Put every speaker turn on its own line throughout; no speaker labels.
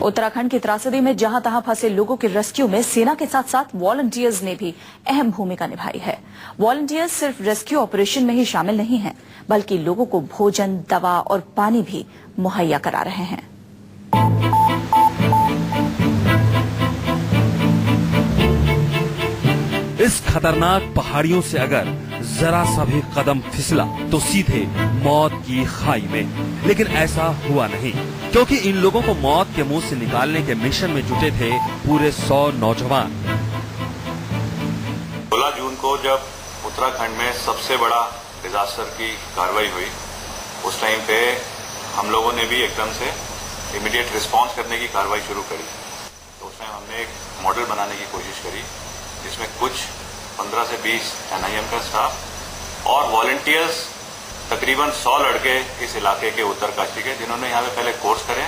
उत्तराखंड की त्रासदी में जहां तहां फंसे लोगों के रेस्क्यू में सेना के साथ साथ वॉलंटियर्स ने भी अहम भूमिका निभाई है। वॉलंटियर्स सिर्फ रेस्क्यू ऑपरेशन में ही शामिल नहीं हैं, बल्कि लोगों को भोजन, दवा और पानी भी मुहैया करा रहे हैं।
इस खतरनाक पहाड़ियों से अगर जरा सा भी कदम फिसला तो सीधे मौत की खाई में। लेकिन ऐसा हुआ नहीं, क्योंकि इन लोगों को मौत के मुंह से निकालने के मिशन में जुटे थे पूरे 100 नौजवान।
16 जून को जब उत्तराखंड में सबसे बड़ा डिजास्टर की कार्रवाई हुई, उस टाइम पे हम लोगों ने भी एकदम से इमीडिएट रिस्पांस करने की कार्रवाई शुरू करी। तो उस टाइम हमने एक मॉडल बनाने की कोशिश करी, जिसमें कुछ 15 से 20 NIM का स्टाफ और वॉलंटियर्स तकरीबन 100 लड़के इस इलाके के उत्तरकाशी के, जिन्होंने यहाँ पे पहले कोर्स करे।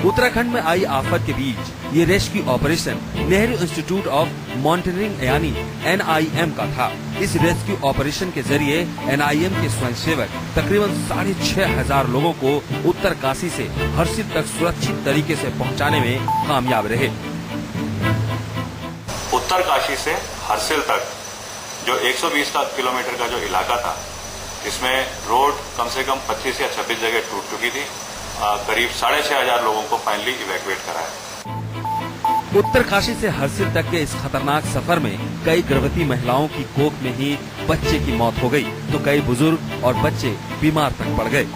उत्तराखंड में आई आफत के बीच ये rescue operation Nehru institute of monitoring यानी NIM का था। इस रेस्क्यू ऑपरेशन के जरिए NIM के स्वयंसेवक तकरीबन 6500 लोगों को उत्तरकाशी से हर्षिल तक सुरक्षित तरीके से पहुंचाने में कामयाब रहे।
उत्तरकाशी से हर्षिल तक जो 120 किलोमीटर का जो इलाका था, इसमें रोड कम से कम 25 या 26 जगह टूट चुकी थी। करीब 6500 लोगों को फाइनली इवैक्यूएट कराया।
उत्तरकाशी से हर्षिल तक के इस खतरनाक सफर में कई गर्भवती महिलाओं की कोख में ही बच्चे की मौत हो गई, तो कई बुजुर्ग और बच्चे बीमार तक पड़ गए।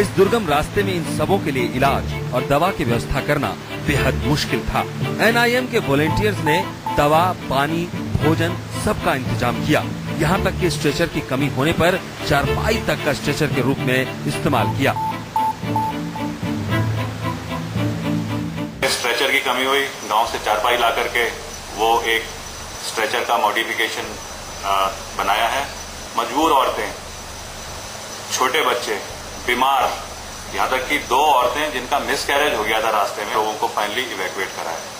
इस दुर्गम रास्ते में इन सबों के लिए इलाज और दवा की व्यवस्था करना बेहद मुश्किल था। NIM के वॉलंटियर्स ने दवा, पानी, भोजन सबका इंतजाम किया। यहाँ तक कि स्ट्रेचर की कमी होने पर चारपाई तक का स्ट्रेचर के रूप में इस्तेमाल किया।
स्ट्रेचर की कमी हुई, गांव से चारपाई ला करके वो एक स्ट्रेचर का मॉडिफिकेशन बनाया है। मजबूर औरतें, छोटे बच्चे, बीमार, यहाँ तक कि 2 औरतें जिनका मिसकैरेज हो गया था रास्ते में, लोगों को फाइनली इवैक्यूएट कराया।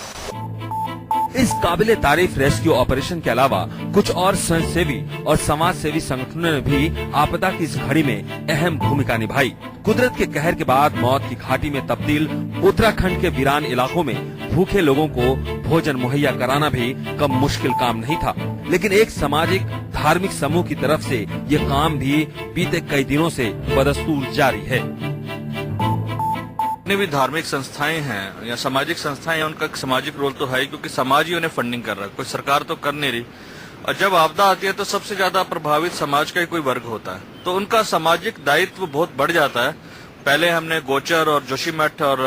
इस काबिले तारीफ रेस्क्यू ऑपरेशन के अलावा कुछ और स्वयंसेवी और समाज सेवी संगठनों ने भी आपदा की इस घड़ी में अहम भूमिका निभाई। कुदरत के कहर के बाद मौत की घाटी में तब्दील उत्तराखंड के वीरान इलाकों में भूखे लोगों को भोजन मुहैया कराना भी कम मुश्किल काम नहीं था। लेकिन एक सामाजिक धार्मिक समूह की तरफ से ये काम भी बीते कई दिनों से बदस्तूर जारी है।
जितनी भी धार्मिक संस्थाएं हैं या सामाजिक संस्थाएं हैं, उनका सामाजिक रोल तो है ही, क्योंकि समाज ही उन्हें फंडिंग कर रहा है, कोई सरकार तो कर नहीं रही। और जब आपदा आती है तो सबसे ज्यादा प्रभावित समाज का ही कोई वर्ग होता है, तो उनका सामाजिक दायित्व बहुत बढ़ जाता है। पहले हमने गोचर और जोशीमठ और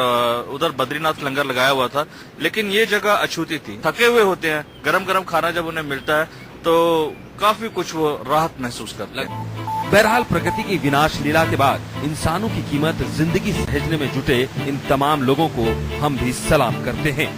उधर बद्रीनाथ लंगर लगाया हुआ था, लेकिन ये जगह अछूती थी। थके हुए होते हैं, गरम गरम खाना जब उन्हें मिलता है तो काफी कुछ वो राहत महसूस करते हैं।
बहरहाल प्रकृति की विनाश लीला के बाद इंसानों की कीमत जिंदगी सहेजने में जुटे इन तमाम लोगों को हम भी सलाम करते हैं।